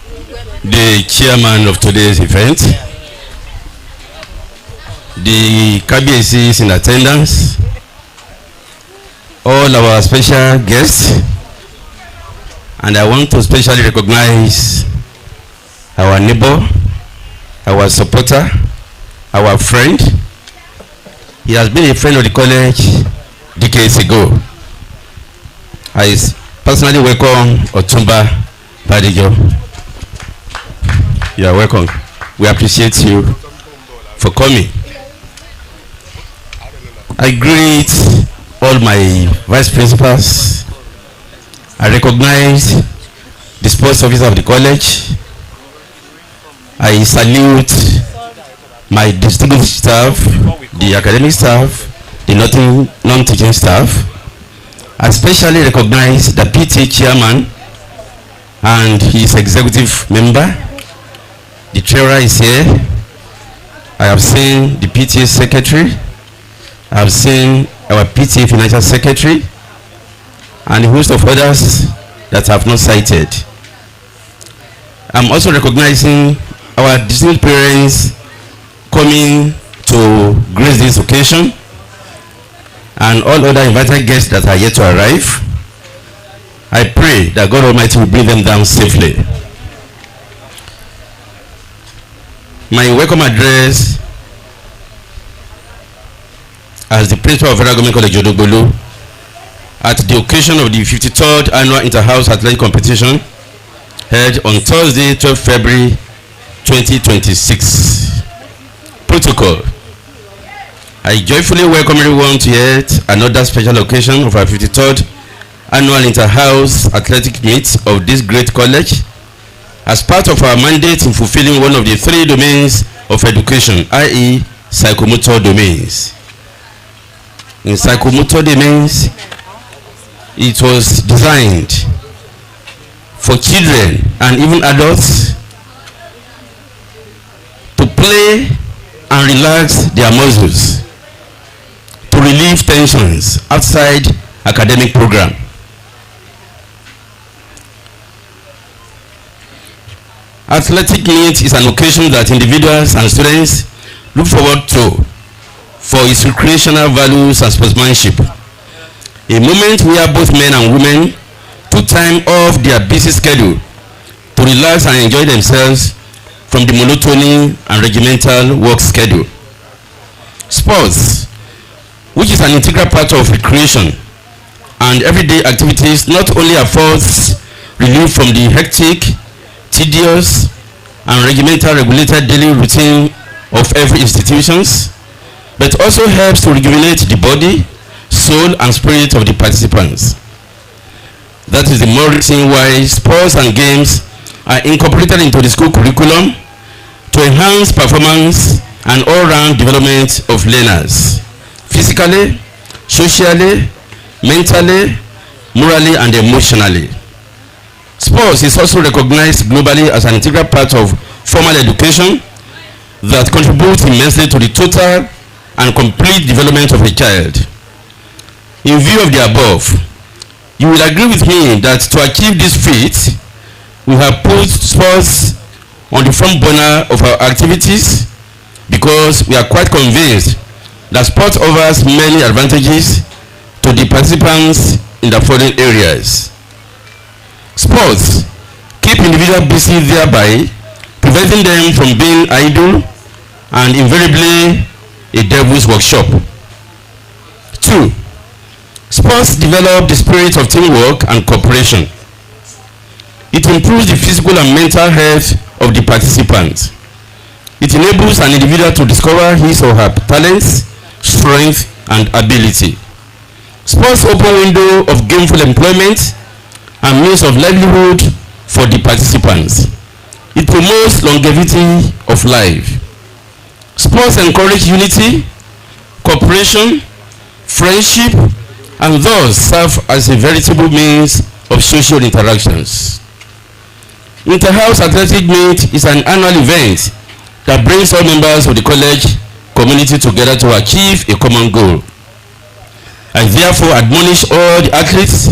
the chairman of today's event, the KBACs in attendance, all our special guests, and I want to specially recognize our neighbor, our supporter, our friend. He has been a friend of the college decades ago. I personally welcome Otumba Badijo. You are welcome. We appreciate you for coming. I greet all my vice principals. I recognize the sports officer of the college. I salute my distinguished staff, the academic staff, the non-teaching staff. I especially recognize the PT chairman and his executive member. The treasurer is here. I have seen the PTA secretary. I have seen our PTA financial secretary and a host of others that I have not cited. I'm also recognizing our distinguished parents coming to grace this occasion and all other invited guests that are yet to arrive. I pray that God Almighty will bring them down safely. My welcome address as the principal of Federal Government College Odogbolu at the occasion of the 53rd Annual Inter-House Athletic Competition held on Thursday, 12 February 2026. Protocol. I joyfully welcome everyone to yet another special occasion of our 53rd Annual Inter-House Athletic Meet of this great college as part of our mandate in fulfilling one of the three domains of education, i.e. psychomotor domains. In psychomotor domains, it was designed for children and even adults to play and relax their muscles, to relieve tensions outside academic program. Athletic meet is an occasion that individuals and students look forward to for its recreational values and sportsmanship. A moment where both men and women took time off their busy schedule to relax and enjoy themselves from the monotony and regimental work schedule. Sports, which is an integral part of recreation and everyday activities, not only affords relief from the hectic, tedious, and regimental regulated daily routine of every institutions, but also helps to rejuvenate the body, soul, and spirit of the participants. That is the more reason why sports and games are incorporated into the school curriculum to enhance performance and all-round development of learners, physically, socially, mentally, morally, and emotionally. Sports is also recognized globally as an integral part of formal education that contributes immensely to the total and complete development of a child. In view of the above, you will agree with me that to achieve this feat, we have put sports on the front burner of our activities because we are quite convinced that sport offers many advantages to the participants in the following areas. Sports keep individuals busy, thereby preventing them from being idle and invariably a devil's workshop. 2. Sports develop the spirit of teamwork and cooperation. It improves the physical and mental health of the participants. It enables an individual to discover his or her talents, strength, and ability. Sports open window of gainful employment and means of livelihood for the participants. It promotes longevity of life. Sports encourage unity, cooperation, friendship, and thus serve as a veritable means of social interactions. Inter-House Athletic Meet is an annual event that brings all members of the college community together to achieve a common goal. I therefore admonish all the athletes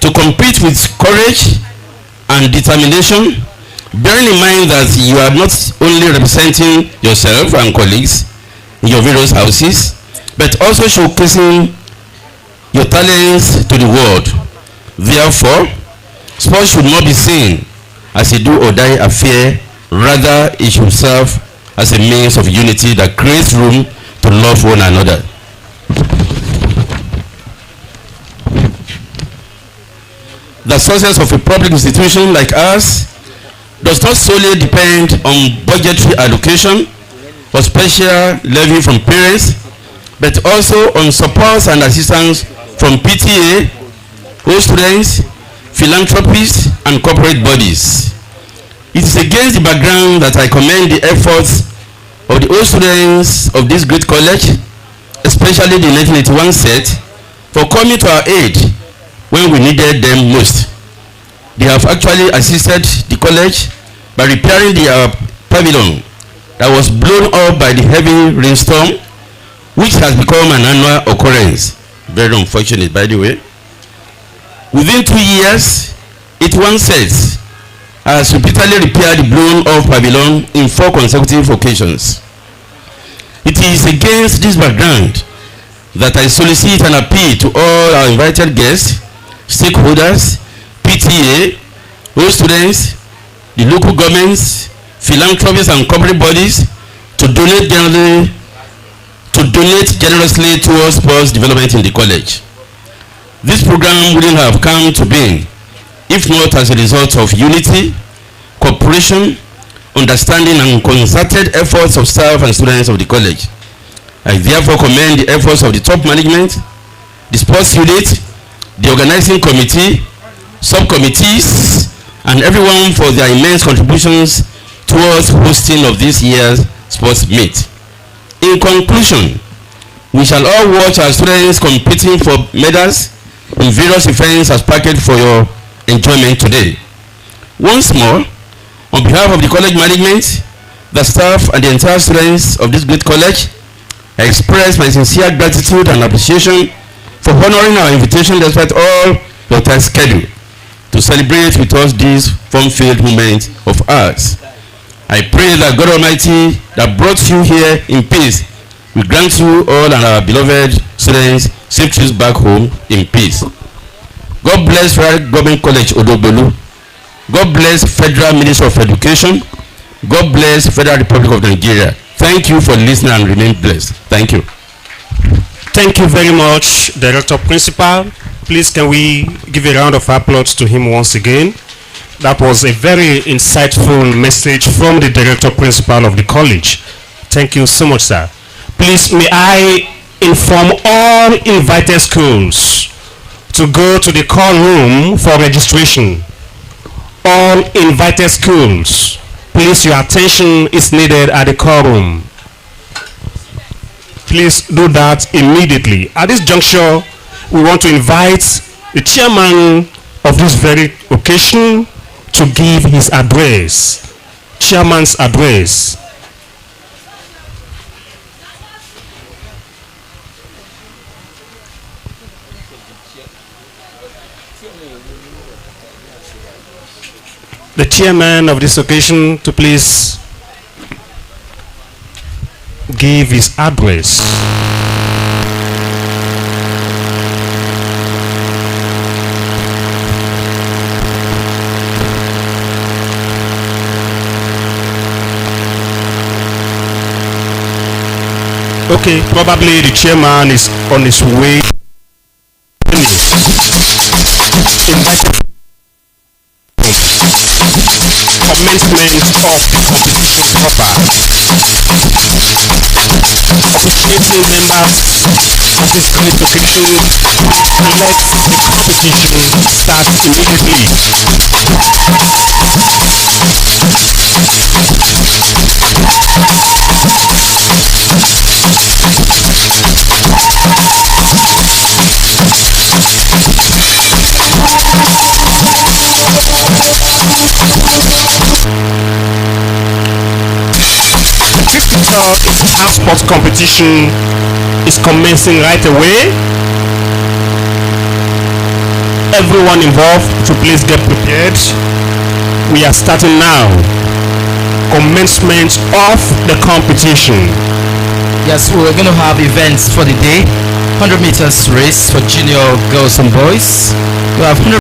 to compete with courage and determination Bearing in mind that you are not only representing yourself and colleagues in your various houses, but also showcasing your talents to the world. Therefore, sports should not be seen as a do or die affair, rather it should serve as a means of unity that creates room to love one another. The success of a public institution like ours does not solely depend on budgetary allocation or special levy from parents, but also on support and assistance from PTA, host students, philanthropists, and corporate bodies. It is against the background that I commend the efforts of the host students of this great college, especially the 1981 set, for coming to our aid when we needed them most. They have actually assisted the college by repairing the pavilion that was blown up by the heavy rainstorm, which has become an annual occurrence. Very unfortunate, by the way. Within 2 years, 81 sets has repeatedly repaired the blown up pavilion in 4 consecutive occasions. It is against this background that I solicit an appeal to all our invited guests, stakeholders, PTA, host students, the local governments, philanthropists, and corporate bodies to donate generously towards sports development in the college. This program wouldn't have come to being if not as a result of unity, cooperation, understanding, and concerted efforts of staff and students of the college. I therefore commend the efforts of the top management, the sports unit, the organizing committee, subcommittees, and everyone for their immense contributions towards hosting of this year's sports meet. In conclusion, we shall all watch our students competing for medals in various events as packaged for your enjoyment today. Once more, on behalf of the college management, the staff, and the entire students of this great college, I express my sincere gratitude and appreciation for honoring our invitation despite all your tight schedule to celebrate with us this fun-filled moment of ours. I pray that God Almighty that brought you here in peace will grant you all and our beloved students safe trips back home in peace. God bless Federal Government College Odogbolu. God bless Federal Ministry of Education. God bless Federal Republic of Nigeria. Thank you for listening and remain blessed. Thank you. Thank you very much, Director Principal. Please can we give a round of applause to him once again. That was a very insightful message from the Director Principal of the college. Thank you so much, sir. Please may I inform all invited schools to go to the call room for registration. All invited schools, please, your attention is needed at the call room. Please do that immediately. At this juncture, we want to invite the chairman of this very occasion to give his address. Chairman's address. The chairman of this occasion to please give his address. Okay, probably the chairman is on his way. Invited commencement of the competition proper. Appreciating members of this great occasion, let the competition start immediately. Our sports competition is commencing right away. Everyone involved to please get prepared. we are starting now. Commencement of the competition. Yes, we're going to have events for the day. 100 meters race for junior girls and boys. We have 100